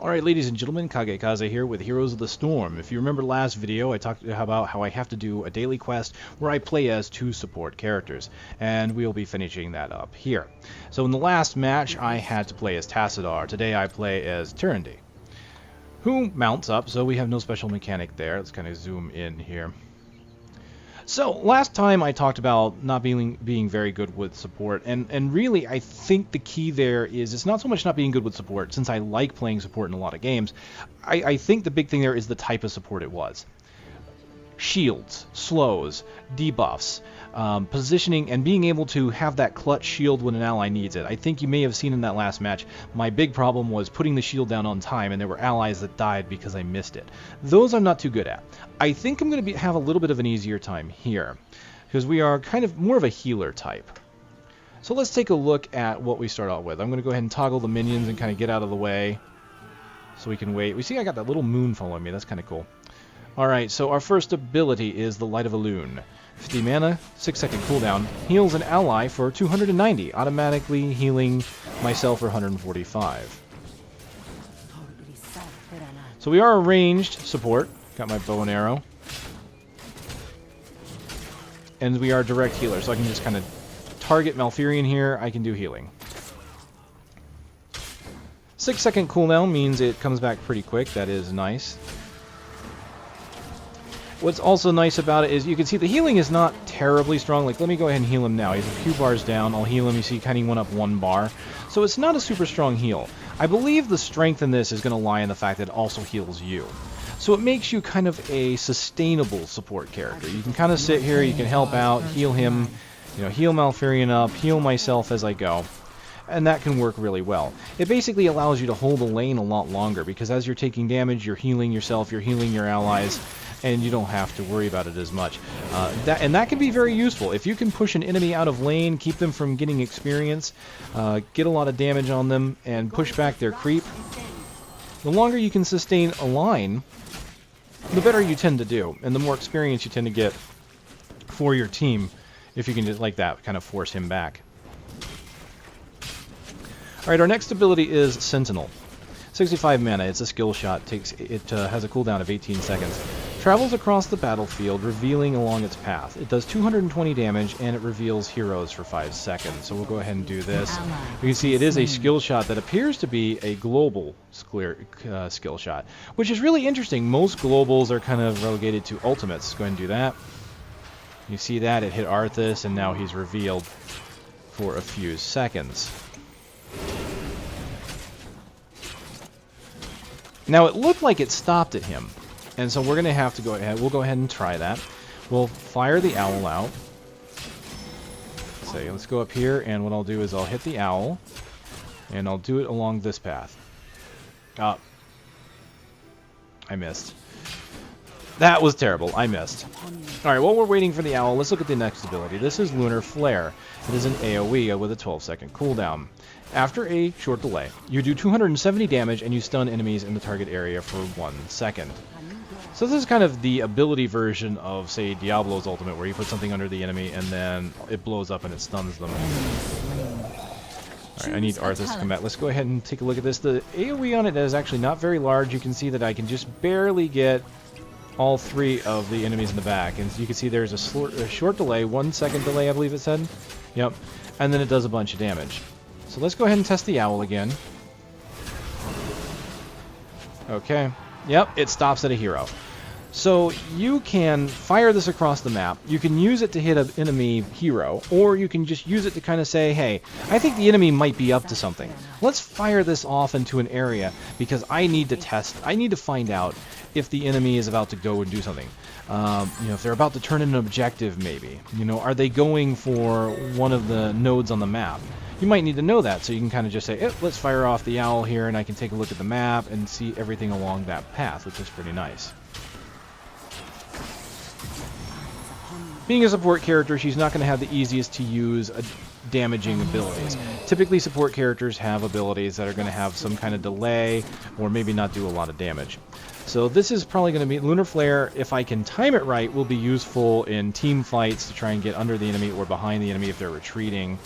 Alright, ladies and gentlemen, KageKaze here with Heroes of the Storm. If you remember last video, I talked about how I have to do a daily quest where I play as 2 support characters, and we'll be finishing that up here. So in the last match, I had to play as Tassadar. Today I play as Tyrande, who mounts up, so we have no special mechanic there. Let's kind of zoom in here. So, last time I talked about not being very good with support, and really I think the key there is it's not so much not being good with support, since I like playing support in a lot of games. I think the big thing there is the type of support it was. Shields, slows, debuffs, positioning, and being able to have that clutch shield when an ally needs it. I think you may have seen in that last match, my big problem was putting the shield down on time, and there were allies that died because I missed it. Those I'm not too good at. I think I'm going to have a little bit of an easier time here, because we are kind of more of a healer type. So let's take a look at what we start out with. I'm going to go ahead and toggle the minions and kind of get out of the way so we can wait. We see I got that little moon following me. That's kind of cool. Alright, so our first ability is the Light of a Loon. 50 mana, 6-second cooldown, heals an ally for 290, automatically healing myself for 145. So we are a ranged support. Got my bow and arrow. And we are direct healer, so I can just kind of target Malfurion here. I can do healing. 6-second cooldown means it comes back pretty quick. That is nice. What's also nice about it is you can see the healing is not terribly strong. Like, let me go ahead and heal him now. He's a few bars down. I'll heal him. You see, he kind of went up 1 bar. So it's not a super strong heal. I believe the strength in this is going to lie in the fact that it also heals you. So it makes you kind of a sustainable support character. You can kind of sit here, you can help out, heal him, heal Malfurion up, heal myself as I go. And that can work really well. It basically allows you to hold a lane a lot longer, because as you're taking damage, you're healing yourself, you're healing your allies, and you don't have to worry about it as much. That can be very useful. If you can push an enemy out of lane, keep them from getting experience, get a lot of damage on them, and push back their creep, the longer you can sustain a line, the better you tend to do, and the more experience you tend to get for your team, if you can just, like that, kind of force him back. Alright, our next ability is Sentinel. 65 mana, it's a skill shot, it has a cooldown of 18 seconds. Travels across the battlefield, revealing along its path. It does 220 damage, and it reveals heroes for 5 seconds. So we'll go ahead and do this. You can see it is a skill shot that appears to be a global skill shot, which is really interesting. Most globals are kind of relegated to ultimates. Let's go ahead and do that. You see that? It hit Arthas, and now he's revealed for a few seconds. Now, it looked like it stopped at him, and so we're going to have to go ahead. We'll go ahead and try that. We'll fire the owl out. So let's go up here, and what I'll do is I'll hit the owl, and I'll do it along this path. I missed. That was terrible. I missed. Alright, while we're waiting for the owl, let's look at the next ability. This is Lunar Flare. It is an AoE with a 12-second cooldown. After a short delay, you do 270 damage and you stun enemies in the target area for 1 second. So this is kind of the ability version of, say, Diablo's ultimate, where you put something under the enemy and then it blows up and it stuns them. Alright, I need Arthas to come back. Let's go ahead and take a look at this. The AoE on it is actually not very large. You can see that I can just barely get all 3 of the enemies in the back. And you can see there's a short delay, 1 second delay, I believe it said. Yep. And then it does a bunch of damage. So let's go ahead and test the owl again. Okay. Yep, it stops at a hero. So you can fire this across the map. You can use it to hit an enemy hero, or you can just use it to kind of say, hey, I think the enemy might be up to something. Let's fire this off into an area, because I need to test, I need to find out if the enemy is about to go and do something. If they're about to turn in an objective, maybe. Are they going for one of the nodes on the map? You might need to know that, so you can kind of just say, let's fire off the owl here, and I can take a look at the map and see everything along that path, which is pretty nice. Being a support character, she's not going to have the easiest to use damaging abilities. Typically, support characters have abilities that are going to have some kind of delay, or maybe not do a lot of damage. So this is probably going to be Lunar Flare, if I can time it right, will be useful in team fights to try and get under the enemy or behind the enemy if they're retreating.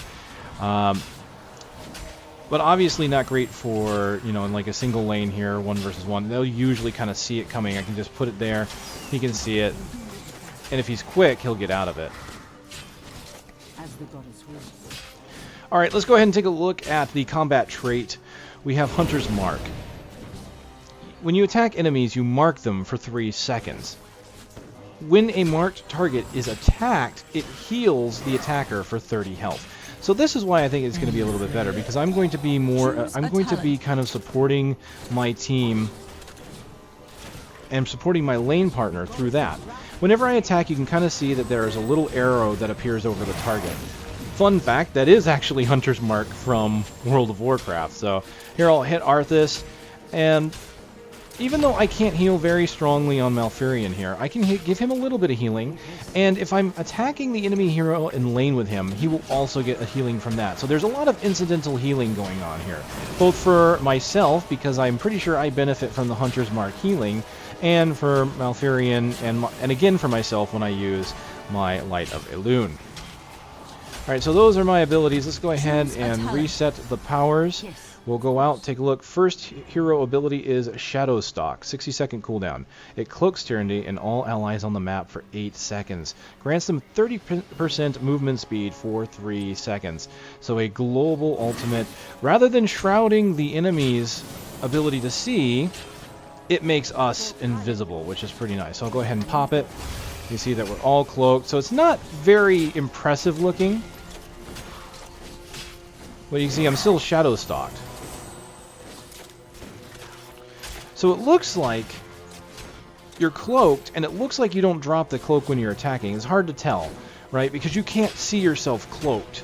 But But obviously not great for, you know, in like a single lane here, 1 versus 1. They'll usually kind of see it coming. I can just put it there. He can see it. And if he's quick, he'll get out of it. Alright, let's go ahead and take a look at the combat trait. We have Hunter's Mark. When you attack enemies, you mark them for 3 seconds. When a marked target is attacked, it heals the attacker for 30 health. So this is why I think it's going to be a little bit better, because I'm going to be more, I'm going to be kind of supporting my team and supporting my lane partner through that. Whenever I attack, you can kind of see that there is a little arrow that appears over the target. Fun fact, that is actually Hunter's Mark from World of Warcraft. So here I'll hit Arthas, and even though I can't heal very strongly on Malfurion here, I can give him a little bit of healing, and if I'm attacking the enemy hero in lane with him, he will also get a healing from that. So there's a lot of incidental healing going on here, both for myself, because I'm pretty sure I benefit from the Hunter's Mark healing, and for Malfurion, and again for myself when I use my Light of Elune. Alright, so those are my abilities. Let's go ahead and reset the powers. We'll go out, take a look. First hero ability is Shadow Stalk, 60-second cooldown. It cloaks Tyrande and all allies on the map for 8 seconds. Grants them 30% movement speed for 3 seconds. So a global ultimate. Rather than shrouding the enemy's ability to see, it makes us invisible, which is pretty nice. So I'll go ahead and pop it. You see that we're all cloaked. So it's not very impressive looking. But you can see I'm still Shadow Stalked. So it looks like you're cloaked, and it looks like you don't drop the cloak when you're attacking. It's hard to tell, right? Because you can't see yourself cloaked.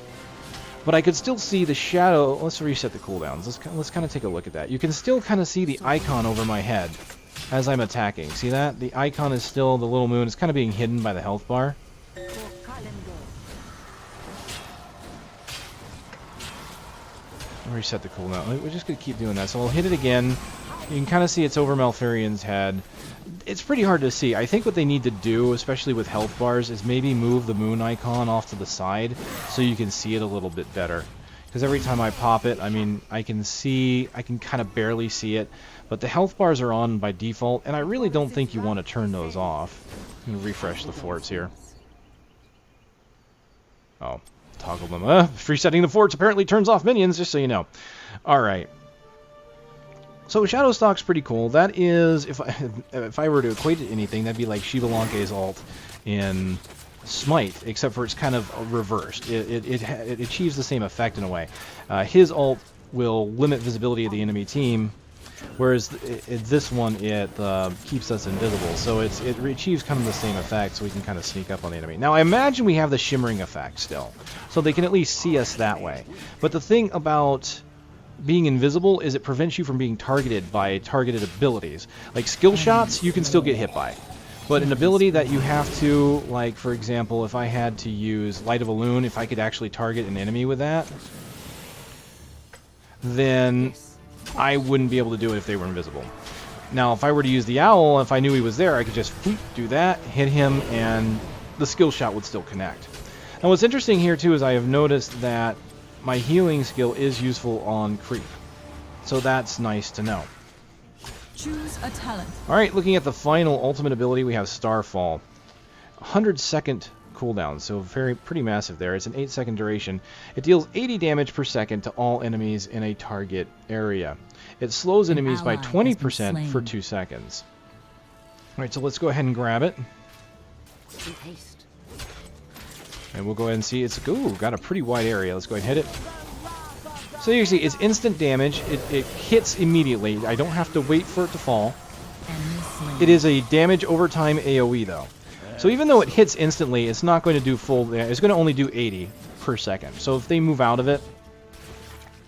But I could still see the shadow. Let's reset the cooldowns. Let's kind of take a look at that. You can still kind of see the icon over my head as I'm attacking. See that? The icon is still the little moon. It's kind of being hidden by the health bar. Reset the cooldown. We're just going to keep doing that. So I'll hit it again. You can kind of see it's over Malfurion's head. It's pretty hard to see. I think what they need to do, especially with health bars, is maybe move the moon icon off to the side so you can see it a little bit better. Because every time I pop it, I mean, I can kind of barely see it. But the health bars are on by default, and I really don't think you want to turn those off. I'm going to refresh the forts here. Oh. Toggle them. Resetting the forts apparently turns off minions, just so you know. Alright. So Shadow Stalk's pretty cool. That is, if I were to equate it to anything, that'd be like Shivalanke's ult in Smite, except for it's kind of reversed. It achieves the same effect in a way. His ult will limit visibility of the enemy team, whereas this one, it keeps us invisible. So it achieves kind of the same effect, so we can kind of sneak up on the enemy. Now, I imagine we have the shimmering effect still, so they can at least see us that way. But the thing about being invisible is it prevents you from being targeted by targeted abilities. Like skill shots, you can still get hit by. But an ability that you have to, like, for example, if I had to use Light of Elune, if I could actually target an enemy with that, then I wouldn't be able to do it if they were invisible. Now, if I were to use the owl, if I knew he was there, I could just do that, hit him, and the skill shot would still connect. Now, what's interesting here, too, is I have noticed that my healing skill is useful on creep. So that's nice to know. Choose a talent. Alright, looking at the final ultimate ability, we have Starfall. 100-second cooldown, so pretty massive there. It's an 8-second duration. It deals 80 damage per second to all enemies in a target area. It slows enemies by 20% for 2 seconds. Alright, so let's go ahead and grab it. And we'll go ahead and see. It's got a pretty wide area. Let's go ahead and hit it. So you see, it's instant damage. It hits immediately. I don't have to wait for it to fall. It is a damage over time AoE, though. So even though it hits instantly, it's not going to do full. It's going to only do 80 per second. So if they move out of it,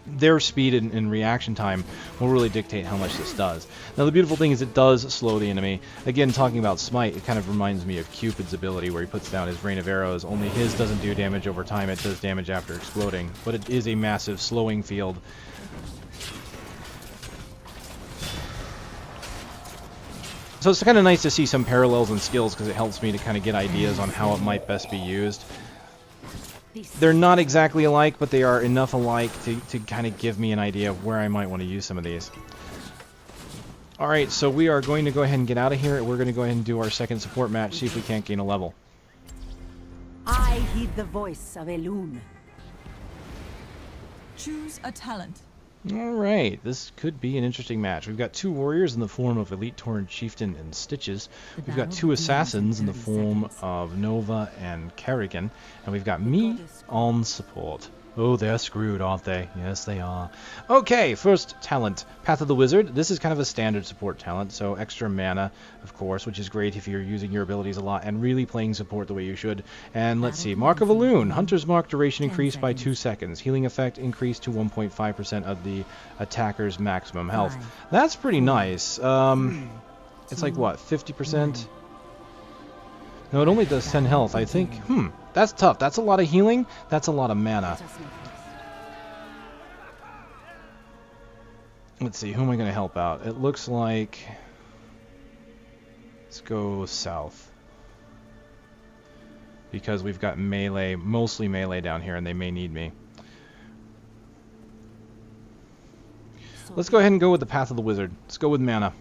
their speed and reaction time will really dictate how much this does. Now the beautiful thing is it does slow the enemy. Again, talking about Smite, it kind of reminds me of Cupid's ability where he puts down his rain of arrows, only his doesn't do damage over time, it does damage after exploding. But it is a massive slowing field. So it's kind of nice to see some parallels in skills because it helps me to kind of get ideas on how it might best be used. They're not exactly alike, but they are enough alike to kind of give me an idea of where I might want to use some of these. Alright, so we are going to go ahead and get out of here. We're going to go ahead and do our second support match, see if we can't gain a level. I heed the voice of Elune. Choose a talent. Alright, this could be an interesting match. We've got 2 warriors in the form of Elite Tauren Chieftain and Stitches. We've got 2 assassins in the form of Nova and Kerrigan. And we've got me on support. Oh, they're screwed, aren't they? Yes, they are. Okay, first talent. Path of the Wizard. This is kind of a standard support talent, so extra mana, of course, which is great if you're using your abilities a lot and really playing support the way you should. And let's see, Mark of Elune. Hunter's Mark duration increased by 2 seconds. Healing effect increased to 1.5% of the attacker's maximum health. That's pretty nice. It's like, what, 50%? No, it only does 10 health, I think. That's tough. That's a lot of healing. That's a lot of mana. Let's see, who am I going to help out? It looks like... Let's go south. Because we've got melee, mostly melee down here, and they may need me. Let's go ahead and go with the Path of the Wizard. Let's go with mana.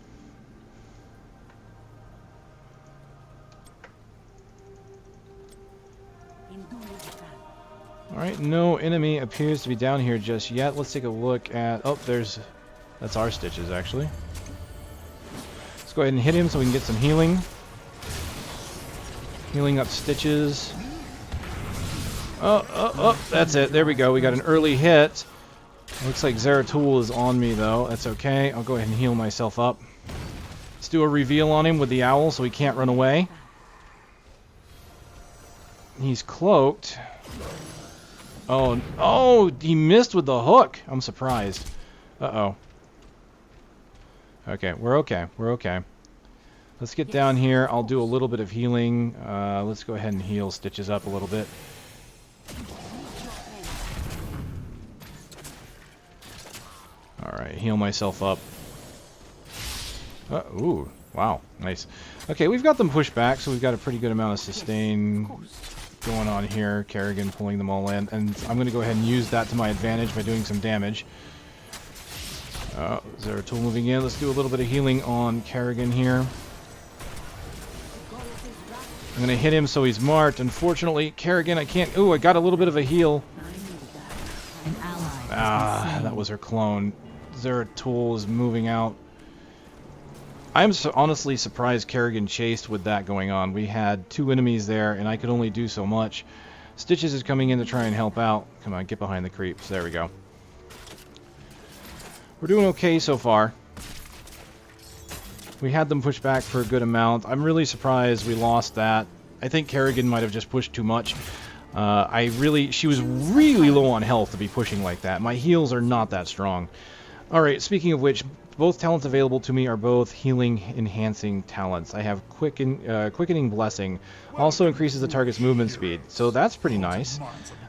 Alright, no enemy appears to be down here just yet. Let's take a look at... Oh, that's our Stitches, actually. Let's go ahead and hit him so we can get some healing. Healing up Stitches. Oh, that's it. There we go. We got an early hit. Looks like Zeratul is on me, though. That's okay. I'll go ahead and heal myself up. Let's do a reveal on him with the owl so he can't run away. He's cloaked. Oh, he missed with the hook. I'm surprised. Uh-oh. Okay, we're okay. We're okay. Let's get down here. I'll do a little bit of healing. Let's go ahead and heal Stitches up a little bit. Alright, heal myself up. Ooh, wow, nice. Okay, we've got them pushed back, so we've got a pretty good amount of sustain going on here. Kerrigan pulling them all in, and I'm going to go ahead and use that to my advantage by doing some damage. Zeratul moving in. Let's do a little bit of healing on Kerrigan here. I'm going to hit him so he's marked. Unfortunately, Kerrigan, I can't... Ooh, I got a little bit of a heal. That was her clone. Zeratul is moving out. I'm honestly surprised Kerrigan chased with that going on. We had 2 enemies there, and I could only do so much. Stitches is coming in to try and help out. Come on, get behind the creeps. There we go. We're doing okay so far. We had them pushed back for a good amount. I'm really surprised we lost that. I think Kerrigan might have just pushed too much. She was really low on health to be pushing like that. My heals are not that strong. Alright, speaking of which, both talents available to me are both healing enhancing talents. I have Quickening Blessing. Also increases the target's movement speed, so that's pretty nice.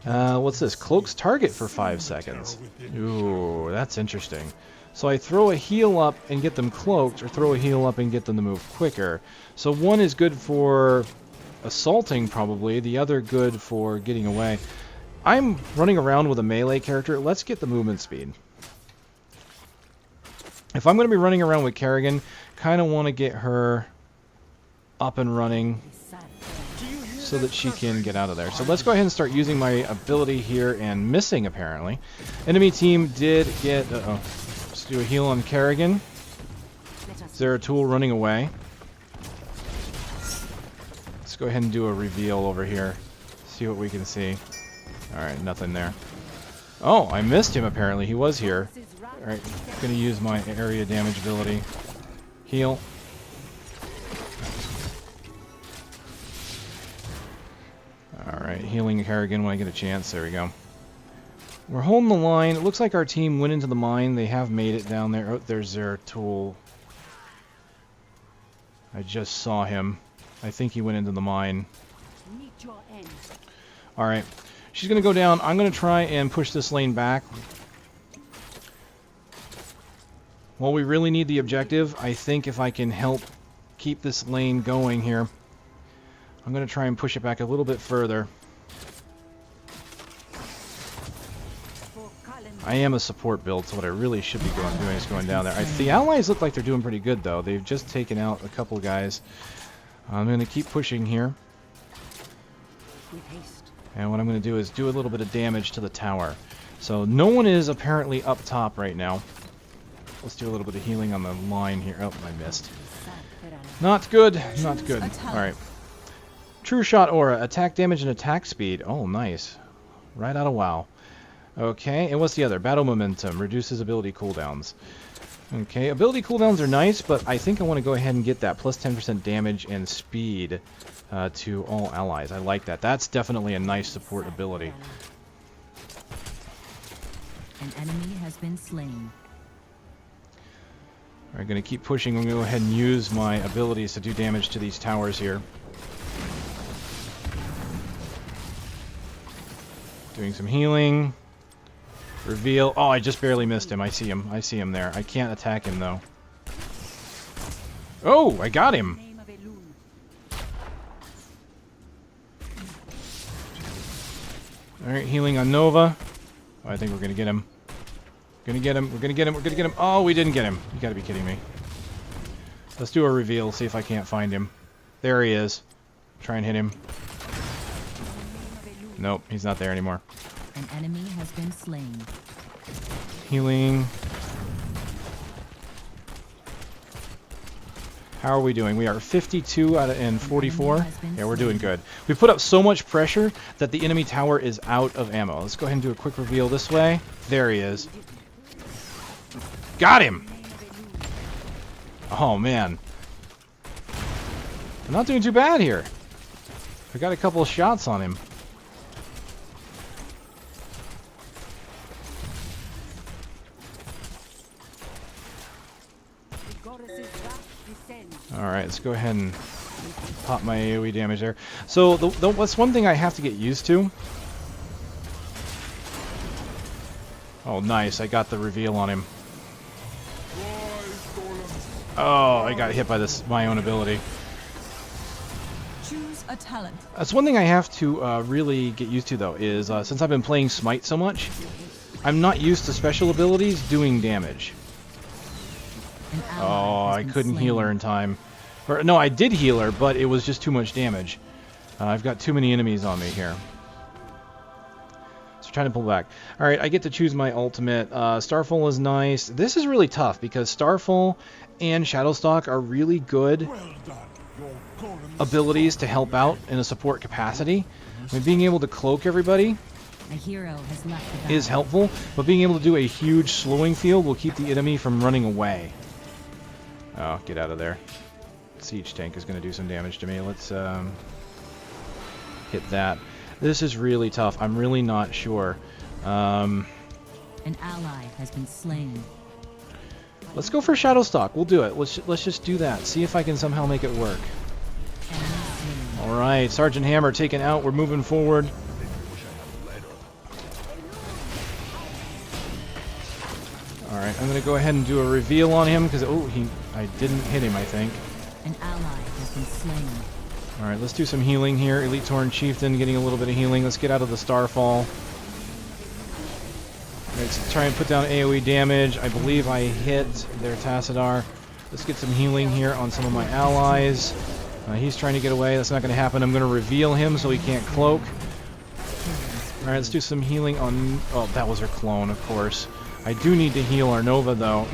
What's this? Cloaks target for 5 seconds. Ooh, that's interesting. So I throw a heal up and get them cloaked, or throw a heal up and get them to move quicker. So one is good for assaulting, probably. The other good for getting away. I'm running around with a melee character. Let's get the movement speed. If I'm going to be running around with Kerrigan, kind of want to get her up and running so that she can get out of there. So let's go ahead and start using my ability here, and missing apparently. Enemy team did get... Let's do a heal on Kerrigan. Zeratul running away. Let's go ahead and do a reveal over here. See what we can see. Alright, nothing there. Oh, I missed him apparently. He was here. Alright, gonna use my area damage ability. Heal. Alright, healing Kerrigan when I get a chance. There we go. We're holding the line. It looks like our team went into the mine. They have made it down there. Oh, there's Zeratul. I just saw him. I think he went into the mine. Alright. She's gonna go down. I'm gonna try and push this lane back. Well, we really need the objective. I think if I can help keep this lane going here, I'm going to try and push it back a little bit further. I am a support build, so what I really should be doing is going down there. The allies look like they're doing pretty good, though. They've just taken out a couple guys. I'm going to keep pushing here. And what I'm going to do is do a little bit of damage to the tower. So no one is apparently up top right now. Let's do a little bit of healing on the line here. Oh, I missed. Not good. Not good. Alright. True Shot Aura. Attack damage and attack speed. Oh, nice. Right out of WoW. Okay, and what's the other? Battle Momentum. Reduces ability cooldowns. Okay, ability cooldowns are nice, but I think I want to go ahead and get that plus 10% damage and speed to all allies. I like that. That's definitely a nice support ability. An enemy has been slain. I'm going to keep pushing. I'm going to go ahead and use my abilities to do damage to these towers here. Doing some healing. Reveal. Oh, I just barely missed him. I see him. I see him there. I can't attack him, though. Oh, I got him. Alright, healing on Nova. Oh, I think we're going to get him. Gonna get him. We're gonna get him. We're gonna get him. Oh, we didn't get him. You gotta be kidding me. Let's do a reveal. See if I can't find him. There he is. Try and hit him. Nope, he's not there anymore. An enemy has been slain. Healing. How are we doing? We are 52 out of 44. Yeah, we're doing good. We put up so much pressure that the enemy tower is out of ammo. Let's go ahead and do a quick reveal this way. There he is. Got him! Oh, man. I'm not doing too bad here. I got a couple of shots on him. Alright, let's go ahead and pop my AoE damage there. So, what's one thing I have to get used to? Oh, nice. I got the reveal on him. Oh, I got hit by my own ability. Choose a talent. That's one thing I have to really get used to, though, is since I've been playing Smite so much, I'm not used to special abilities doing damage. Oh, I couldn't heal her in time. Or, no, I did heal her, but it was just too much damage. I've got too many enemies on me here. So trying to pull back. Alright, I get to choose my ultimate. Starfall is nice. This is really tough because Starfall and Shadowstalk are really good abilities to help out in a support capacity. I mean, being able to cloak everybody A hero has left the battle. is helpful, but being able to do a huge slowing field will keep the enemy from running away. Oh, get out of there. Siege tank is going to do some damage to me. Let's hit that. This is really tough. I'm really not sure. An ally has been slain. Let's go for Shadowstalk. We'll do it. Let's just do that. See if I can somehow make it work. All right, Sergeant Hammer taken out. We're moving forward. All right, I'm going to go ahead and do a reveal on him because I didn't hit him, I think. An ally has been slain. All right, let's do some healing here. Elite Tauren Chieftain getting a little bit of healing. Let's get out of the Starfall. Let's try and put down AoE damage. I believe I hit their Tassadar. Let's get some healing here on some of my allies. He's trying to get away. That's not going to happen. I'm going to reveal him so he can't cloak. All right, let's do some healing on... Oh, that was her clone, of course. I do need to heal our Nova, though.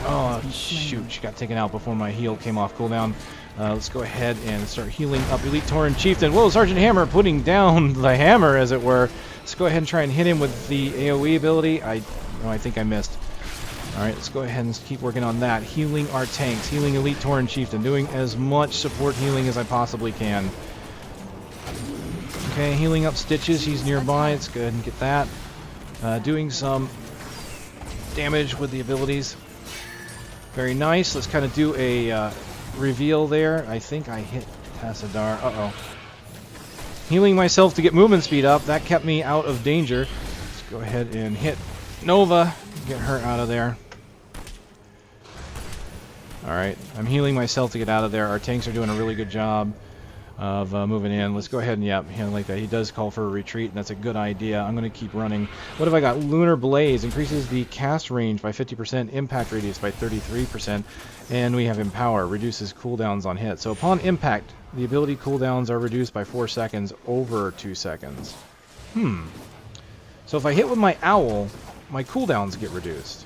Oh, shoot. She got taken out before my heal came off cooldown. Let's go ahead and start healing up Elite Tauren Chieftain. Whoa, Sergeant Hammer putting down the hammer, as it were. Let's go ahead and try and hit him with the AoE ability. I think I missed. Alright, let's go ahead and keep working on that. Healing our tanks. Healing Elite Tauren Chieftain. Doing as much support healing as I possibly can. Okay, healing up Stitches. He's nearby. Let's go ahead and get that. Doing some damage with the abilities. Very nice. Let's kind of do a reveal there. I think I hit Tassadar. Uh-oh. Healing myself to get movement speed up. That kept me out of danger. Let's go ahead and hit Nova. Get her out of there. Alright. I'm healing myself to get out of there. Our tanks are doing a really good job. of moving in. Let's go ahead and, yep, handle like that. He does call for a retreat, and that's a good idea. I'm going to keep running. What have I got? Lunar Blaze increases the cast range by 50%, impact radius by 33%, and we have Empower, reduces cooldowns on hit. So upon impact, the ability cooldowns are reduced by 4 seconds over 2 seconds. So if I hit with my owl, my cooldowns get reduced.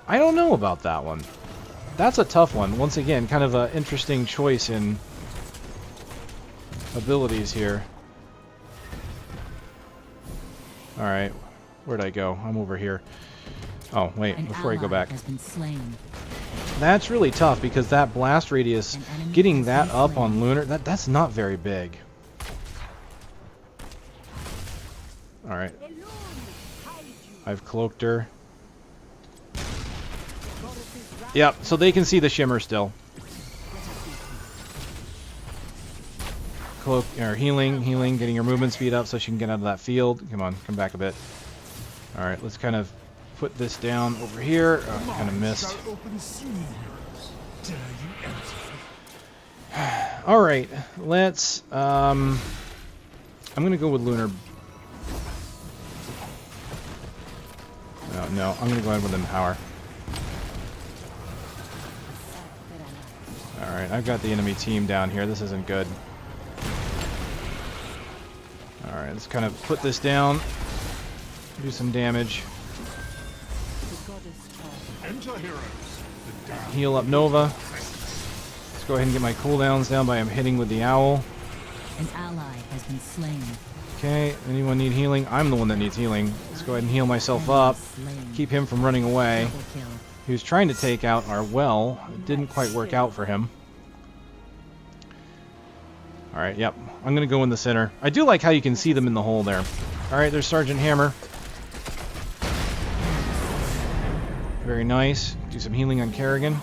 I don't know about that one. That's a tough one. Once again, kind of an interesting choice in abilities here. Alright, where'd I go? I'm over here. Oh, wait, before I go back. That's really tough because that blast radius, getting that up on Lunar, that's not very big. Alright. I've cloaked her. Yep, so they can see the shimmer still. Cloak, or healing, getting her movement speed up so she can get out of that field. Come on, come back a bit. Alright, let's kind of put this down over here. Oh, kind of missed. Alright, let's, I'm gonna go with Lunar. No, I'm gonna go ahead with Empower. Alright, I've got the enemy team down here. This isn't good. Alright, let's kind of put this down. Do some damage. Heal up Nova. Let's go ahead and get my cooldowns down by hitting with the owl. An ally has been slain. Okay, anyone need healing? I'm the one that needs healing. Let's go ahead and heal myself up. Keep him from running away. He was trying to take out our well. It didn't quite work out for him. Alright, yep. I'm going to go in the center. I do like how you can see them in the hole there. Alright, there's Sergeant Hammer. Very nice. Do some healing on Kerrigan.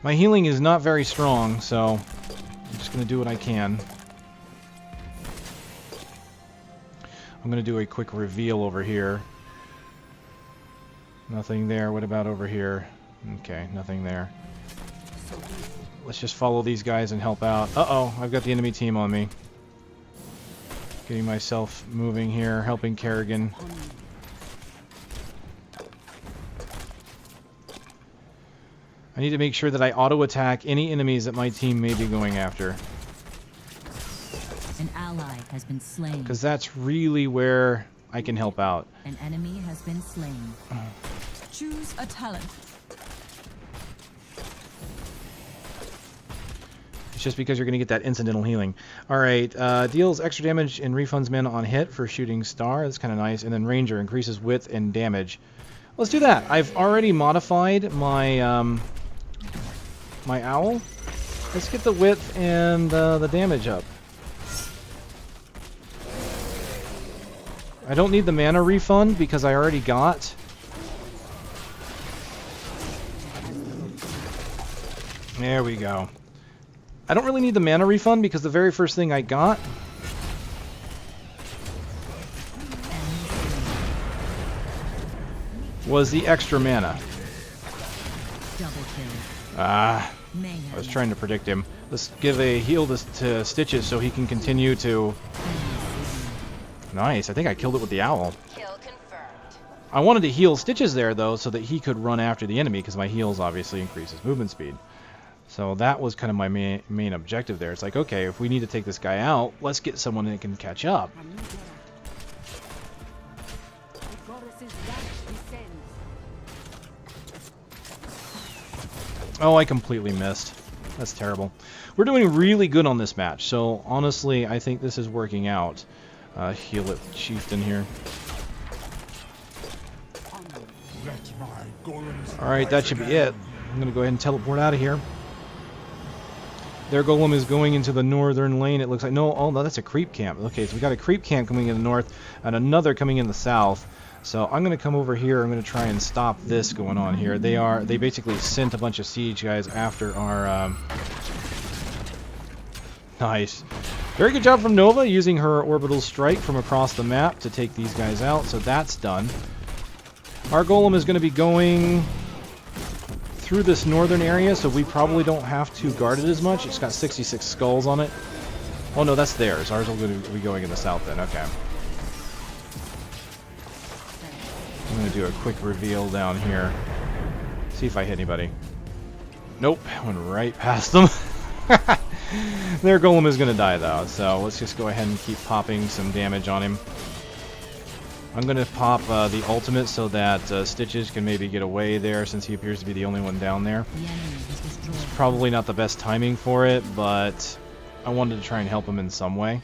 My healing is not very strong, so I'm just going to do what I can. I'm going to do a quick reveal over here. Nothing there. What about over here? Okay, nothing there. Let's just follow these guys and help out. Uh-oh, I've got the enemy team on me. Getting myself moving here, helping Kerrigan. I need to make sure that I auto-attack any enemies that my team may be going after. An ally has been slain. Because that's really where I can help out. An enemy has been slain. Choose a talent. It's just because you're going to get that incidental healing. Alright, deals extra damage and refunds mana on hit for shooting star. That's kind of nice. And then Ranger increases width and damage. Let's do that. I've already modified my my owl. Let's get the width and the damage up. I don't need the mana refund because I already got. There we go. I don't really need the mana refund because the very first thing I got was the extra mana. I was trying to predict him. Let's give a heal to Stitches so he can continue to... Nice, I think I killed it with the owl. Kill confirmed. I wanted to heal Stitches there, though, so that he could run after the enemy, because my heals obviously increase his movement speed. So that was kind of my main objective there. It's like, okay, if we need to take this guy out, let's get someone that can catch up. Oh, I completely missed. That's terrible. We're doing really good on this match, so honestly, I think this is working out. Heal it, Chieftain here. Alright, that should be it. I'm going to go ahead and teleport out of here. Their golem is going into the northern lane, it looks like. No, oh no, that's a creep camp. Okay, so we got a creep camp coming in the north and another coming in the south. So I'm going to come over here. I'm going to try and stop this going on here. They basically sent a bunch of siege guys after our... Nice. Very good job from Nova using her orbital strike from across the map to take these guys out. So that's done. Our golem is going to be going through this northern area, so we probably don't have to guard it as much. It's got 66 skulls on it. Oh no, that's theirs. Ours will be going in the south then. Okay. I'm going to do a quick reveal down here. See if I hit anybody. Nope, went right past them. Their golem is going to die though, so let's just go ahead and keep popping some damage on him. I'm going to pop the ultimate so that Stitches can maybe get away there since he appears to be the only one down there. It's probably not the best timing for it, but I wanted to try and help him in some way.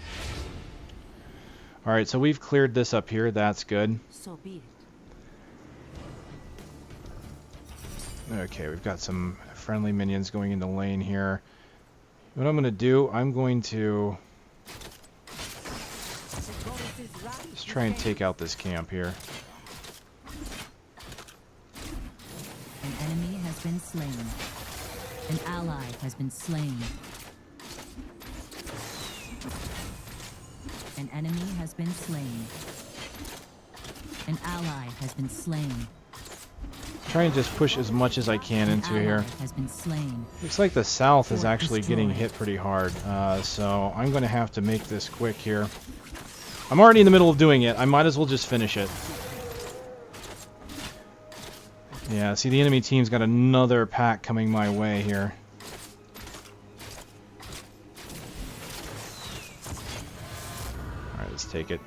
Alright, so we've cleared this up here. That's good. So be it. Okay, we've got some friendly minions going into lane here. What I'm going to do, I'm going to just try and take out this camp here. An enemy has been slain. An ally has been slain. An enemy has been slain. An ally has been slain. Try and just push as much as I can into here. Has been slain. Looks like the south is actually getting hit pretty hard, so I'm going to have to make this quick here. I'm already in the middle of doing it. I might as well just finish it. Yeah, see, the enemy team's got another pack coming my way here. Alright, let's take it.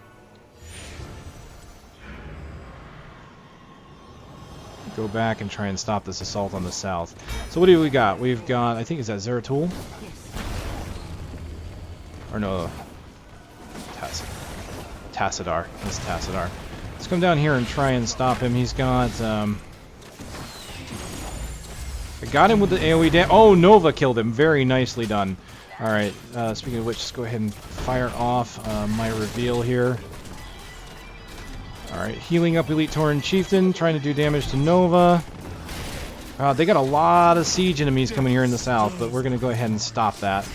Go back and try and stop this assault on the south. So what do we got? We've got, I think, is that Zeratul? Or no, Tassadar. That's Tassadar. Let's come down here and try and stop him. He's got, I got him with the AoE damage. Oh, Nova killed him. Very nicely done. Alright, speaking of which, let's go ahead and fire off my reveal here. Alright, healing up Elite Tauren Chieftain, trying to do damage to Nova. They got a lot of siege enemies coming here in the south, but we're going to go ahead and stop that.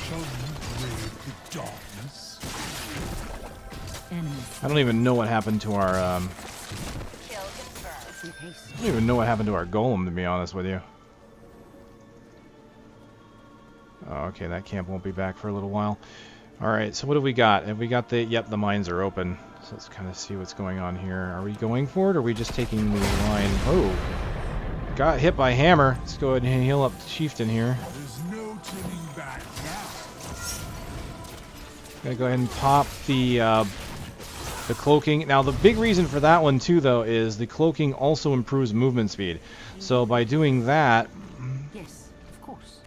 I don't even know what happened to our, I don't even know what happened to our golem, to be honest with you. Oh, okay, that camp won't be back for a little while. Alright, so what have we got? Have we got the... Yep, the mines are open. So let's kind of see what's going on here. Are we going for it, or are we just taking the line? Oh! Got hit by hammer. Let's go ahead and heal up the chieftain here. There's no turning back now. Gotta go ahead and pop the cloaking. Now, the big reason for that one, too, though, is the cloaking also improves movement speed. So by doing that... Yes, of course.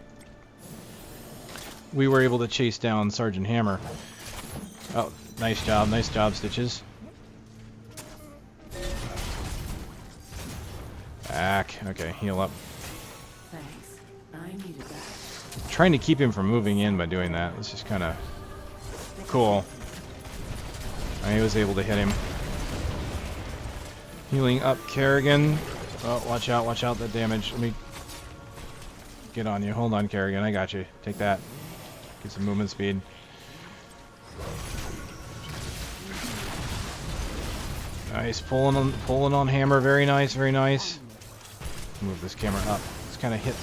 We were able to chase down Sergeant Hammer. Oh, nice job, Stitches. Back. Okay, heal up. Thanks. I needed that. Trying to keep him from moving in by doing that. It's just kind of cool. I was able to hit him. Healing up Kerrigan. Oh, watch out, that damage. Let me get on you. Hold on, Kerrigan, I got you. Take that. Get some movement speed. Nice, pulling on hammer. Very nice, very nice. Move this camera up. Let's kind of hit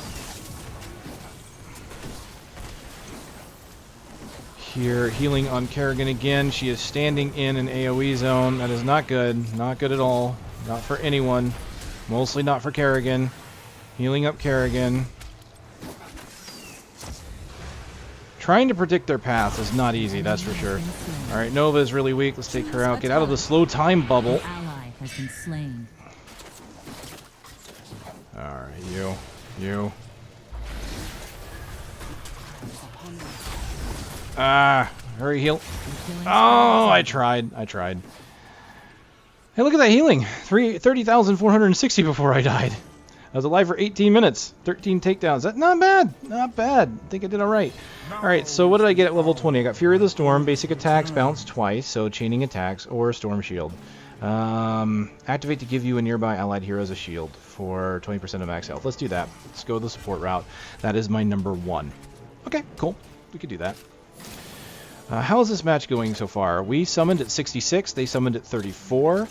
here. Healing on Kerrigan again. She is standing in an AoE zone. That is not good. Not good at all. Not for anyone. Mostly not for Kerrigan. Healing up Kerrigan. Trying to predict their path is not easy, that's for sure. Alright, Nova is really weak. Let's take her out. Get out of the slow time bubble. Ally has been slain. Alright, you. Ah, hurry, heal. Oh, I tried. Hey, look at that healing. 30,460 before I died. I was alive for 18 minutes. 13 takedowns. That's not bad. Not bad. I think I did alright. Alright, so what did I get at level 20? I got Fury of the Storm. Basic attacks bounce twice, so chaining attacks, or Storm Shield. Activate to give you a nearby allied heroes a shield for 20% of max health. Let's do that. Let's go the support route. That is my number 1. Okay, cool. We could do that. How is this match going so far? We summoned at 66. They summoned at 34.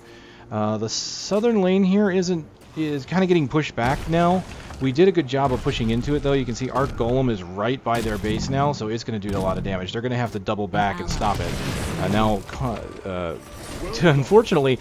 The southern lane here is kind of getting pushed back now. We did a good job of pushing into it, though. You can see our golem is right by their base now, so it's going to do a lot of damage. They're going to have to double back and stop it. Now, unfortunately,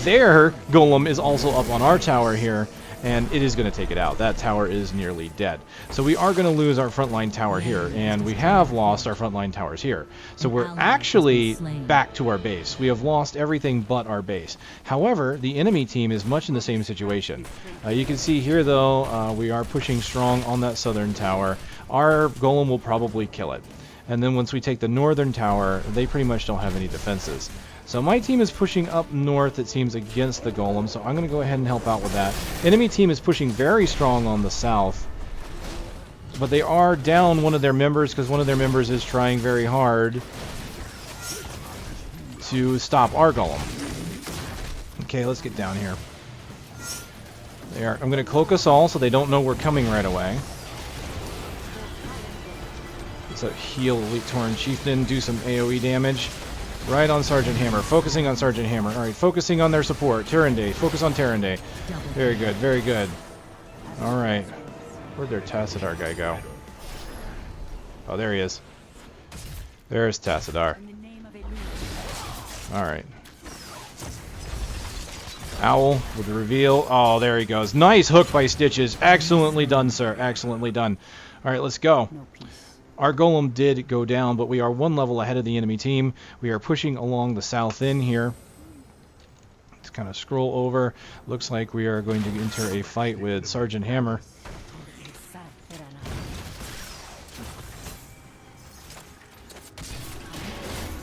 their golem is also up on our tower here, and it is going to take it out. That tower is nearly dead. So we are going to lose our frontline tower here, and we have lost our frontline towers here. So we're actually back to our base. We have lost everything but our base. However, the enemy team is much in the same situation. You can see here, though, we are pushing strong on that southern tower. Our golem will probably kill it. And then once we take the northern tower, they pretty much don't have any defenses. So my team is pushing up north, it seems, against the golem, so I'm going to go ahead and help out with that. Enemy team is pushing very strong on the south, but they are down one of their members because one of their members is trying very hard to stop our golem. Okay, let's get down here. There, I'm going to cloak us all so they don't know we're coming right away. So heal Elite Tauren Chieftain, do some AoE damage. Right on Sergeant Hammer. Focusing on Sergeant Hammer. Alright, focusing on their support. Tyrande. Focus on Tyrande. Very good, very good. Alright. Where'd their Tassadar guy go? Oh, there he is. There's Tassadar. Alright. Owl with the reveal. Oh, there he goes. Nice hook by Stitches. Excellently done, sir. Excellently done. Alright, let's go. Our golem did go down, but we are one level ahead of the enemy team. We are pushing along the south end here. Let's kind of scroll over. Looks like we are going to enter a fight with Sergeant Hammer.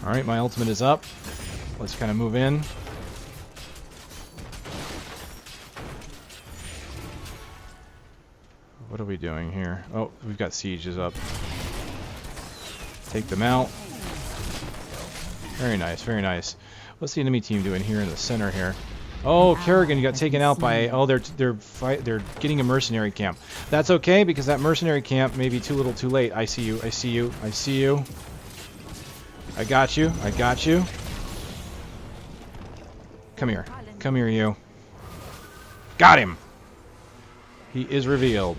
Alright, my ultimate is up. Let's kind of move in. What are we doing here? Oh, we've got sieges up. Take them out. Very nice, very nice. What's the enemy team doing here in the center here? Oh, Kerrigan got taken out by... Oh, they're getting a mercenary camp. That's okay, because that mercenary camp may be too little too late. I see you, I see you, I see you. I got you, I got you. Come here. Come here, you. Got him! He is revealed.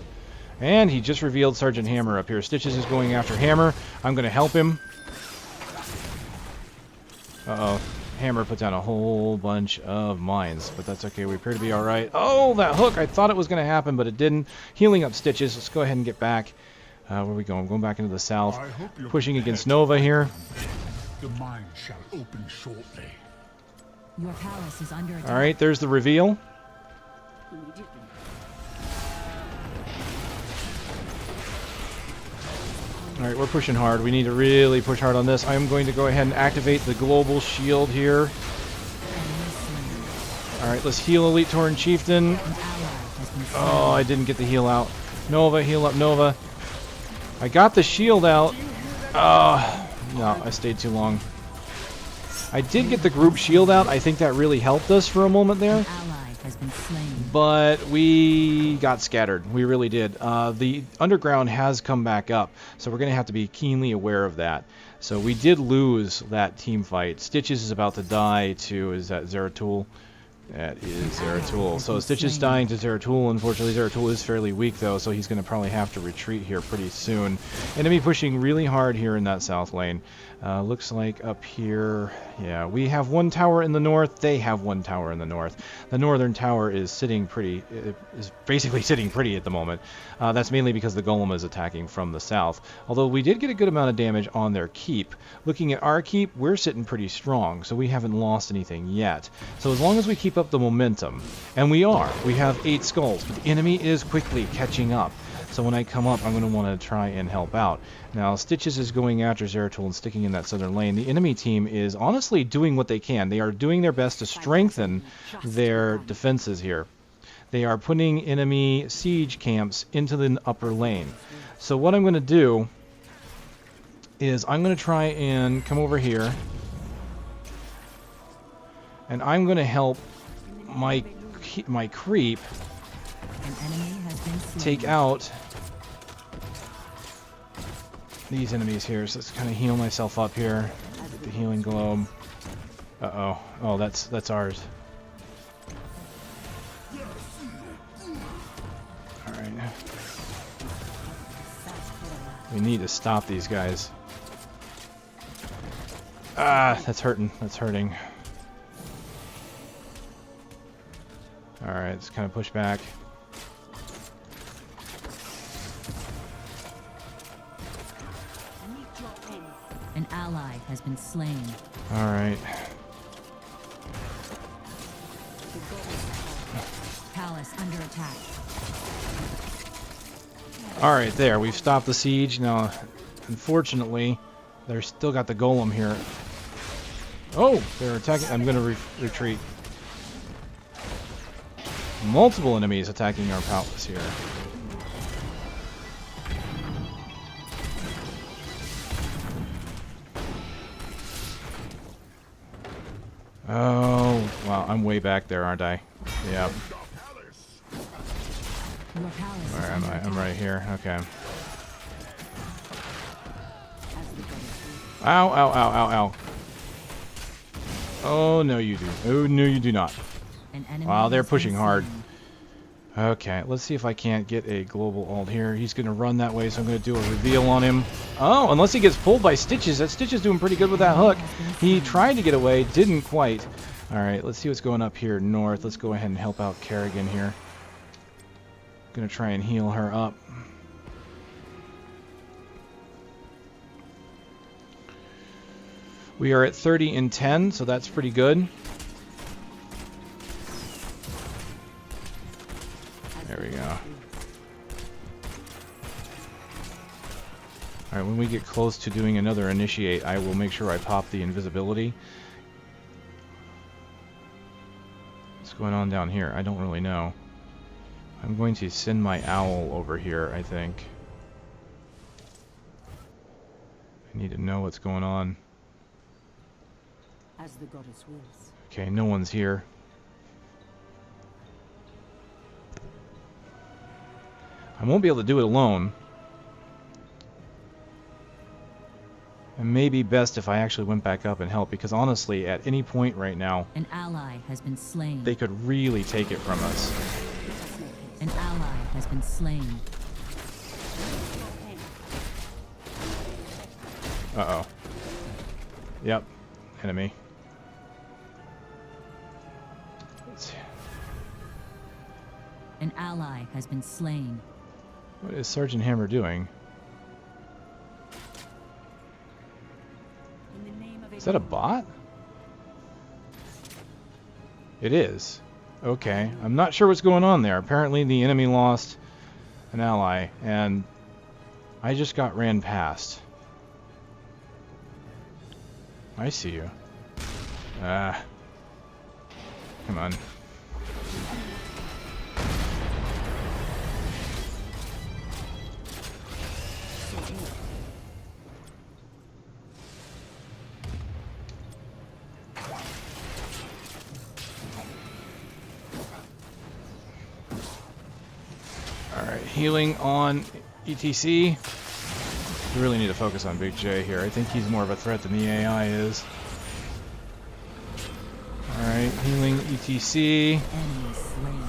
And he just revealed Sergeant Hammer up here. Stitches is going after Hammer. I'm going to help him. Uh-oh. Hammer put down a whole bunch of mines, but that's okay. We appear to be alright. Oh, that hook! I thought it was going to happen, but it didn't. Healing up Stitches. Let's go ahead and get back. Where are we going? I'm going back into the south. Pushing against Nova here. The mine shall open shortly. Your palace is under attack. Alright, there's the reveal. Alright, we're pushing hard. We need to really push hard on this. I'm going to go ahead and activate the global shield here. Alright, let's heal Elite Tauren Chieftain. Oh, I didn't get the heal out. Nova, heal up Nova. I got the shield out. No, I stayed too long. I did get the group shield out. I think that really helped us for a moment there. But we got scattered. We really did. The underground has come back up, so we're going to have to be keenly aware of that. So we did lose that team fight. Stitches is about to die to, is that Zeratul? That is Zeratul. So Stitches dying to Zeratul. Unfortunately, Zeratul is fairly weak, though, so he's going to probably have to retreat here pretty soon. Enemy pushing really hard here in that south lane. Looks like up here, yeah, we have one tower in the north. They have one tower in the north. The northern tower is sitting pretty, is basically sitting pretty at the moment. That's mainly because the golem is attacking from the south. Although we did get a good amount of damage on their keep. Looking at our keep, we're sitting pretty strong, so we haven't lost anything yet. So as long as we keep up the momentum, and we have 8 skulls, but the enemy is quickly catching up. So when I come up, I'm going to want to try and help out. Now, Stitches is going after Zeratul and sticking in that southern lane. The enemy team is honestly doing what they can. They are doing their best to strengthen their defenses here. They are putting enemy siege camps into the upper lane. So what I'm going to do is I'm going to try and come over here. And I'm going to help my creep take out these enemies here. So let's kind of heal myself up here. Get the healing globe. Uh-oh. Oh, that's ours. Alright. We need to stop these guys. Ah, that's hurting. That's hurting. Alright, let's kind of push back. An ally has been slain. Alright. Palace under attack. Alright, there. We've stopped the siege. Now, unfortunately, they're still got the golem here. Oh, they're attacking. I'm going to retreat. Multiple enemies attacking our palace here. Oh, wow. I'm way back there, aren't I? Yeah. Your palace Where am I? I'm right here. Okay. Ow, ow, ow, ow, ow. Oh, no you do. Oh, no you do not. An enemy Wow, they're has been pushing hard. slain. Okay, let's see if I can't get a global ult here. He's going to run that way, so I'm going to do a reveal on him. Oh, unless he gets pulled by Stitches. That Stitch is doing pretty good with that hook. He tried to get away, didn't quite. Alright, let's see what's going up here north. Let's go ahead and help out Kerrigan here. Going to try and heal her up. We are at 30 and 10, so that's pretty good. There we go. Alright, when we get close to doing another initiate, I will make sure I pop the invisibility. What's going on down here? I don't really know. I'm going to send my owl over here, I think. I need to know what's going on. As the goddess wills. Okay, no one's here. I won't be able to do it alone. It may be best if I actually went back up and helped, because honestly, at any point right now, An ally has been slain. they could really take it from us. An ally has been slain. Uh-oh. Yep. Enemy. Let's see. An ally has been slain. What is Sergeant Hammer doing? In the name of Is that a bot? It is. Okay. I'm not sure what's going on there. Apparently the enemy lost an ally, and I just got ran past. I see you. Ah. Come on. Alright, healing on ETC. We really need to focus on Big J here. I think he's more of a threat than the AI is. Alright, healing ETC. Enemy slain.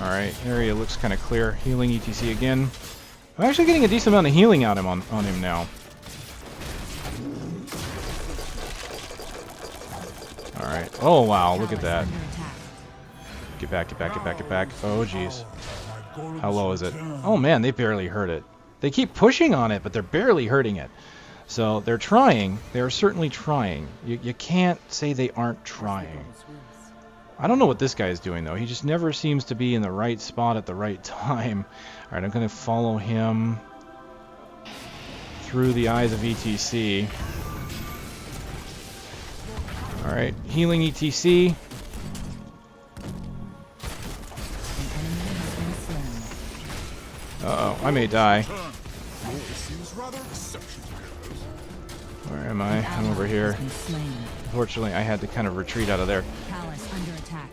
Alright, area looks kind of clear. Healing ETC again. I'm actually getting a decent amount of healing out on him now. Alright. Oh wow, look at that. Under attack. Get back, get back, get back, get back. Oh jeez. How low is it? Oh man, they barely hurt it. They keep pushing on it, but they're barely hurting it. So they're trying. They're certainly trying. You can't say they aren't trying. I don't know what this guy is doing though. He just never seems to be in the right spot at the right time. Alright, I'm going to follow him through the eyes of ETC. Alright, healing ETC. An enemy has been slain. Uh-oh, I may die. Seems rather exceptional. Where am I? An I'm over ally here. has been slain. Unfortunately, I had to kind of retreat out of there. Palace under attack.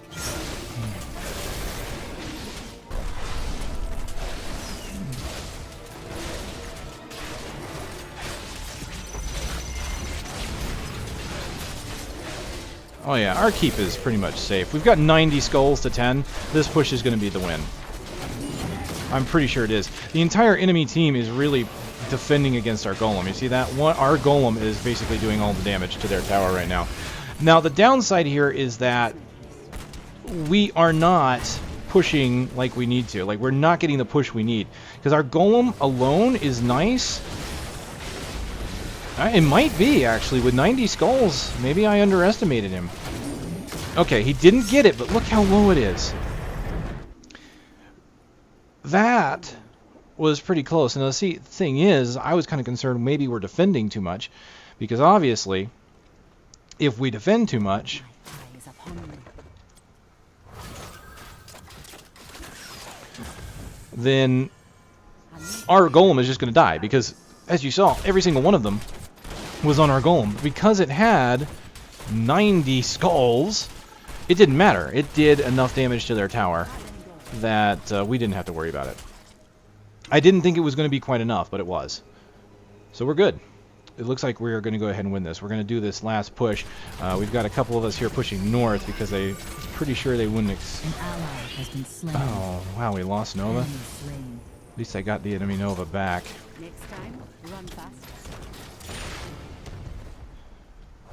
Oh yeah, our keep is pretty much safe. We've got 90 skulls to 10. This push is going to be the win. I'm pretty sure it is. The entire enemy team is really defending against our golem. You see that? Our golem is basically doing all the damage to their tower right now. Now, the downside here is that we are not pushing like we need to. Like, we're not getting the push we need. Because our golem alone is nice. It might be, actually, with 90 skulls. Maybe I underestimated him. Okay, he didn't get it, but look how low it is. That was pretty close. And the thing is, I was kind of concerned maybe we're defending too much. Because obviously, if we defend too much, then our golem is just going to die. Because, as you saw, every single one of them was on our golem. Because it had 90 skulls, it didn't matter. It did enough damage to their tower that we didn't have to worry about it. I didn't think it was going to be quite enough, but it was. So we're good. It looks like we're going to go ahead and win this. We're going to do this last push. We've got a couple of us here pushing north because I'm pretty sure they wouldn't... An ally has been slain. Oh, wow, we lost Nova. Enemy slain. At least I got the enemy Nova back. Next time, run fast.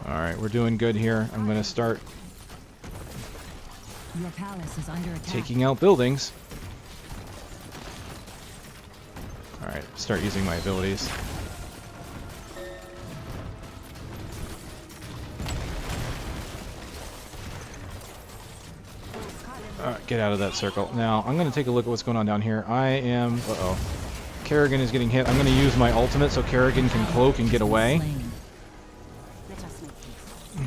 Alright, we're doing good here. I'm going to start Your palace is under attack. taking out buildings. Alright, start using my abilities. Alright, get out of that circle. Now, I'm going to take a look at what's going on down here. I am... Uh-oh. Kerrigan is getting hit. I'm going to use my ultimate so Kerrigan can cloak and get away. Slain. Let us make peace.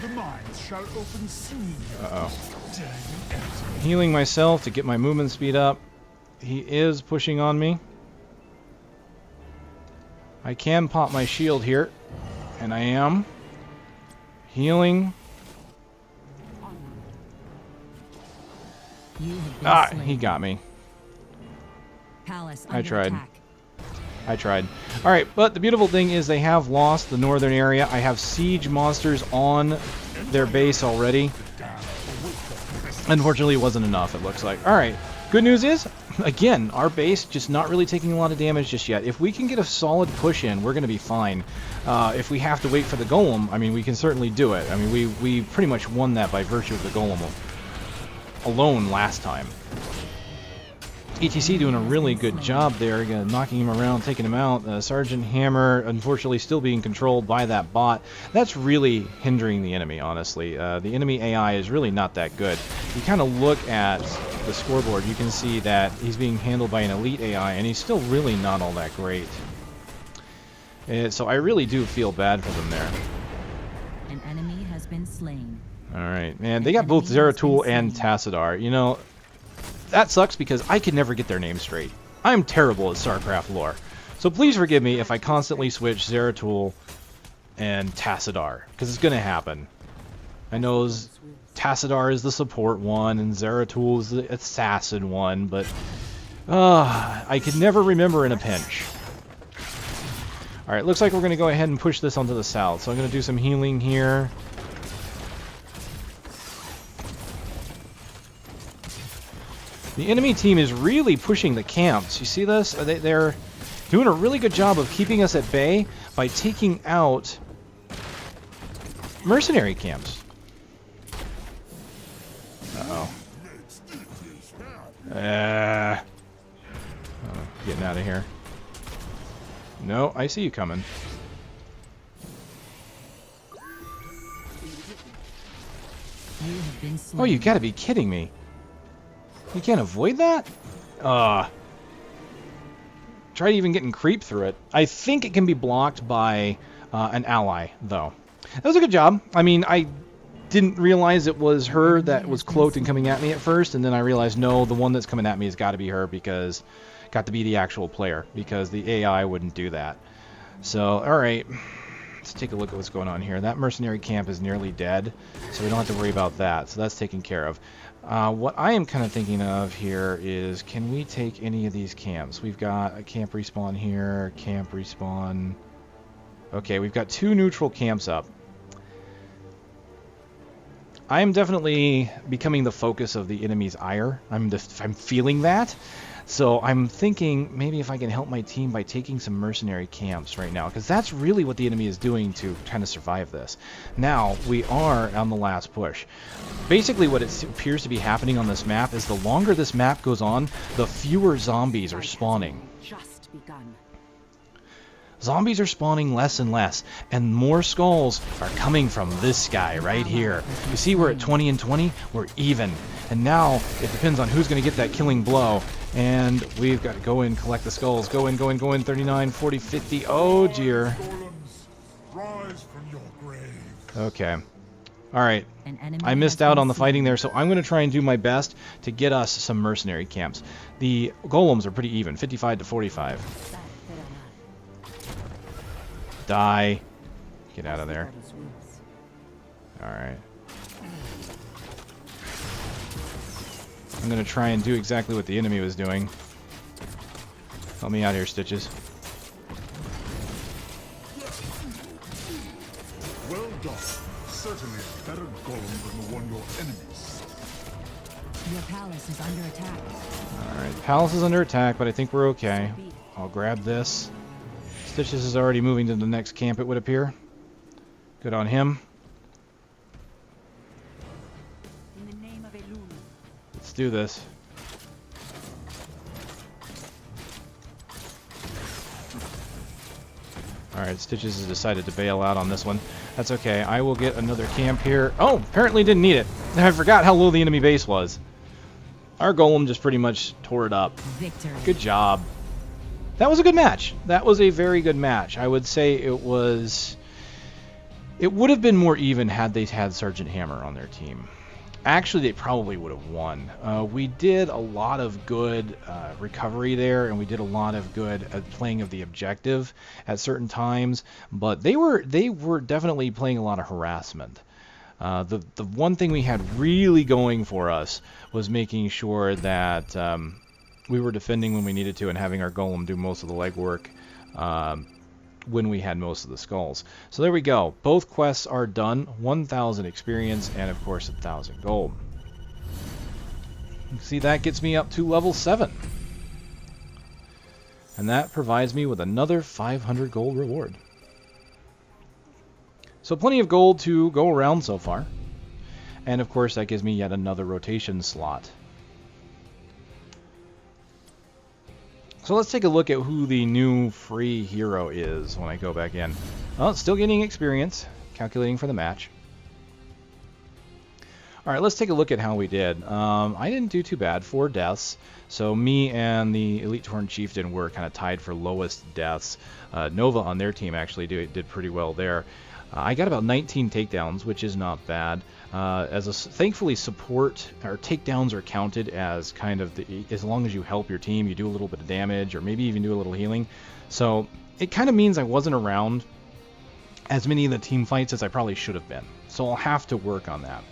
The mines shall open soon. Uh-oh. Healing myself to get my movement speed up. He is pushing on me. I can pop my shield here. And I am. Healing. You have been slain. He got me. Palace I under tried. attack. I tried. Alright, but the beautiful thing is they have lost the northern area. I have siege monsters on their base already. Unfortunately, it wasn't enough, it looks like. Alright, good news is, again, our base just not really taking a lot of damage just yet. If we can get a solid push in, we're going to be fine. If we have to wait for the golem, I mean, we can certainly do it. I mean, we pretty much won that by virtue of the golem alone last time. ETC doing a really good job there, knocking him around, taking him out. Sergeant Hammer, unfortunately, still being controlled by that bot. That's really hindering the enemy, honestly. The enemy AI is really not that good. You kind of look at the scoreboard, you can see that he's being handled by an elite AI, and he's still really not all that great. So I really do feel bad for them there. An enemy has been slain. Alright, man, they got both Zeratul and Tassadar. You know, that sucks because I can never get their names straight. I'm terrible at StarCraft lore. So please forgive me if I constantly switch Zeratul and Tassadar, because it's going to happen. I know Tassadar is the support one, and Zeratul is the assassin one, but I can never remember in a pinch. Alright, looks like we're going to go ahead and push this onto the south. So I'm going to do some healing here. The enemy team is really pushing the camps. You see this? They're doing a really good job of keeping us at bay by taking out mercenary camps. Uh-oh. Getting out of here. No, I see you coming. You have been slain. Oh, you gotta be kidding me. You can't avoid that? Try even getting creep through it. I think it can be blocked by an ally, though. That was a good job. I mean, I didn't realize it was her that was cloaked and coming at me at first, and then I realized, no, the one that's coming at me has got to be her because... got to be the actual player, because the AI wouldn't do that. So, alright. Let's take a look at what's going on here. That mercenary camp is nearly dead, so we don't have to worry about that. So that's taken care of. What I am kind of thinking of here is, can we take any of these camps? We've got a camp respawn here, camp respawn Okay, we've got 2 neutral camps up. I am definitely becoming the focus of the enemy's ire. I'm feeling that. So I'm thinking maybe if I can help my team by taking some mercenary camps right now, because that's really what the enemy is doing to kind of survive this. Now, we are on the last push. Basically what it appears to be happening on this map is the longer this map goes on, the fewer zombies are spawning. Just begun. Zombies are spawning less and less, and more skulls are coming from this guy right here. You see we're at 20 and 20? We're even. And now it depends on who's going to get that killing blow. And we've got to go in, collect the skulls. Go in, 39, 40, 50. Oh, dear. Rise from your grave. Okay. All right. I missed out on the fighting there, so I'm going to try and do my best to get us some mercenary camps. The golems are pretty even, 55 to 45. Die. Get out of there. Alright. I'm going to try and do exactly what the enemy was doing. Help me out here, Stitches. Well done. Certainly a better golem than the one your enemies. Your palace is under attack. Alright, palace is under attack, but I think we're okay. I'll grab this. Stitches is already moving to the next camp, it would appear. Good on him. In the name of Elul. Let's do this. Alright, Stitches has decided to bail out on this one. That's okay. I will get another camp here. Oh, apparently didn't need it. I forgot how low the enemy base was. Our golem just pretty much tore it up. Victory. Good job. That was a good match. That was a very good match. I would say it was... It would have been more even had they had Sergeant Hammer on their team. Actually, they probably would have won. We did a lot of good recovery there, and we did a lot of good playing of the objective at certain times. But they were definitely playing a lot of harassment. The one thing we had really going for us was making sure that we were defending when we needed to and having our golem do most of the legwork when we had most of the skulls. So there we go. Both quests are done. 1,000 experience and, of course, 1,000 gold. You see, that gets me up to level 7. And that provides me with another 500 gold reward. So plenty of gold to go around so far. And, of course, that gives me yet another rotation slot. So let's take a look at who the new free hero is when I go back in. Well, still getting experience, calculating for the match. Alright, let's take a look at how we did. I didn't do too bad, 4 deaths. So me and the Elite Torn Chieftain were kind of tied for lowest deaths. Nova on their team actually did pretty well there. I got about 19 takedowns, which is not bad. Thankfully, support or takedowns are counted as kind of as long as you help your team, you do a little bit of damage or maybe even do a little healing. So it kind of means I wasn't around as many of the team fights as I probably should have been. So I'll have to work on that.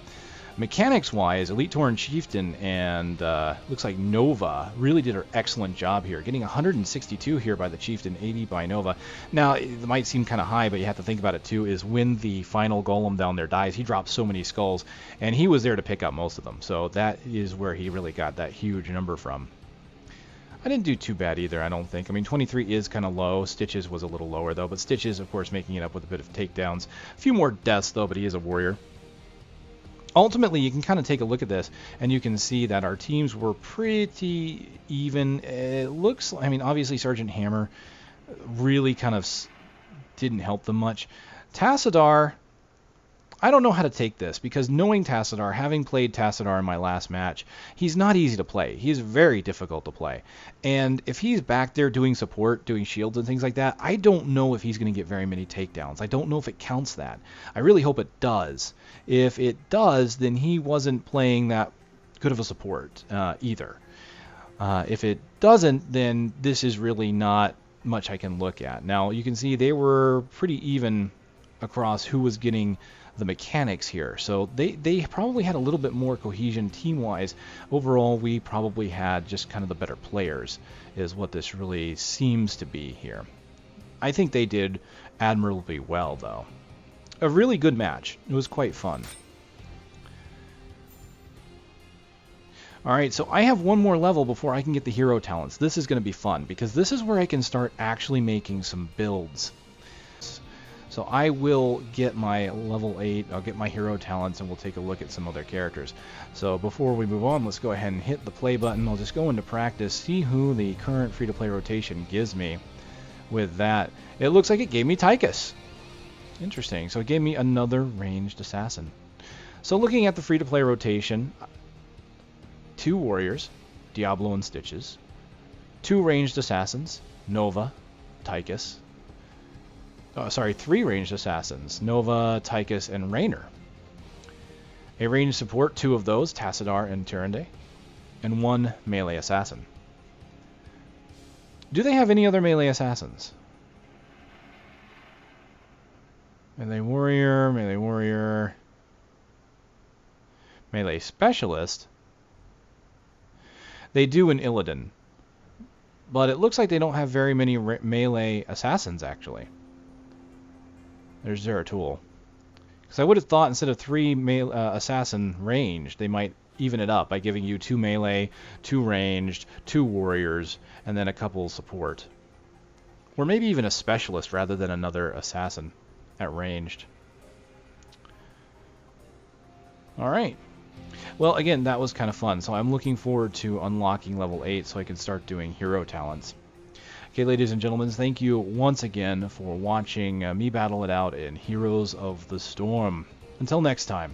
Mechanics-wise, Elite Torn Chieftain and looks like Nova really did an excellent job here. Getting 162 here by the Chieftain, 80 by Nova. Now, it might seem kind of high, but you have to think about it too, is when the final golem down there dies, he drops so many skulls, and he was there to pick up most of them. So that is where he really got that huge number from. I didn't do too bad either, I don't think. I mean, 23 is kind of low. Stitches was a little lower, though, but Stitches, of course, making it up with a bit of takedowns. A few more deaths, though, but he is a warrior. Ultimately, you can kind of take a look at this, and you can see that our teams were pretty even. It looks, I mean, obviously Sergeant Hammer really kind of didn't help them much. Tassadar, I don't know how to take this, because knowing Tassadar, having played Tassadar in my last match, he's not easy to play. He's very difficult to play. And if he's back there doing support, doing shields and things like that, I don't know if he's going to get very many takedowns. I don't know if it counts that. I really hope it does. If it does, then he wasn't playing that good of a support either. If it doesn't, then this is really not much I can look at. Now, you can see they were pretty even across who was getting the mechanics here. So they probably had a little bit more cohesion team-wise. Overall, we probably had just kind of the better players is what this really seems to be here. I think they did admirably well, though. A really good match. It was quite fun. Alright, so I have one more level before I can get the hero talents. This is going to be fun, because this is where I can start actually making some builds. So I will get my level 8, I'll get my hero talents, and we'll take a look at some other characters. So before we move on, let's go ahead and hit the play button. I'll just go into practice, see who the current free-to-play rotation gives me with that. It looks like it gave me Tychus. Interesting. So it gave me another ranged assassin. So looking at the free-to-play rotation, 2 warriors, Diablo and Stitches, 2 ranged assassins, Nova, Tychus. 3 ranged assassins, Nova, Tychus, and Raynor. A ranged support, 2 of those, Tassadar and Tyrande, and 1 melee assassin. Do they have any other melee assassins? Melee warrior, melee warrior, melee specialist. They do in Illidan, but it looks like they don't have very many melee assassins, actually. There's Zeratul. Because I would have thought instead of 3 assassin ranged, they might even it up by giving you 2 melee, 2 ranged, 2 warriors, and then a couple support. Or maybe even a specialist rather than another assassin at ranged. Alright. Well, again, that was kind of fun. So I'm looking forward to unlocking level 8 so I can start doing hero talents. Okay, ladies and gentlemen, thank you once again for watching me battle it out in Heroes of the Storm. Until next time.